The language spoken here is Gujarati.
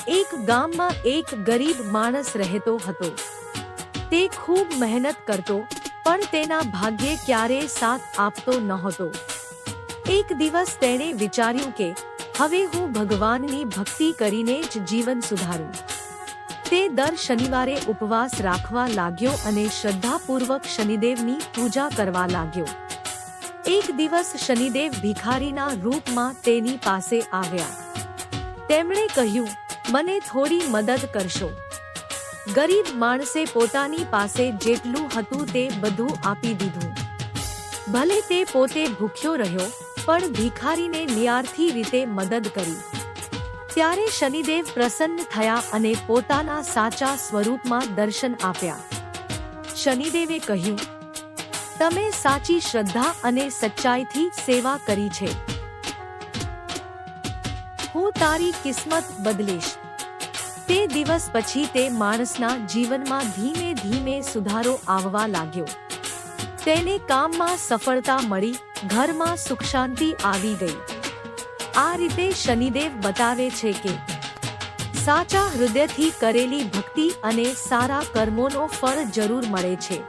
એક ગામમાં એક ગરીબ માણસ રહેતો હતો. તે ખૂબ મહેનત કરતો, પણ તેના ભાગ્યે ક્યારેય સાથ આપતો નહોતો. એક દિવસ તેણે વિચાર્યું કે હવે હું ભગવાનની ભક્તિ કરીને જ જીવન સુધારું. તે દર શનિવારે ઉપવાસ રાખવા લાગ્યો અને શ્રદ્ધાપૂર્વક શનિદેવની પૂજા કરવા લાગ્યો. એક દિવસ શનિદેવ ભિખારીના રૂપમાં તેની પાસે આવ્યા. તેમણે કહ્યું, મને થોડી મદદ કરશો? ગરીબ માણસે પોતાની પાસે જેટલું હતું તે બધું આપી દીધું. ભલે તે પોતે ભૂખ્યો રહ્યો, પણ ભિખારીને નિયાર્થી રીતે મદદ કરી. ત્યારે શનિદેવ પ્રસન્ન થયા અને પોતાના સાચા સ્વરૂપમાં દર્શન આપ્યા. શનિદેવે કહ્યું, તમે સાચી શ્રદ્ધા અને સચ્ચાઈથી સેવા કરી છે. હું તારી કિસ્મત બદલીશ. તે દિવસ પછી તે માણસના જીવનમાં ધીમે ધીમે સુધારો આવવા લાગ્યો. તેને કામમાં સફળતા મળી, ઘરમાં સુખ શાંતિ આવી ગઈ. આ રીતે શનિદેવ બતાવે છે કે સાચા હૃદયથી કરેલી ભક્તિ અને સારા કર્મોનો ફળ જરૂર મળે છે.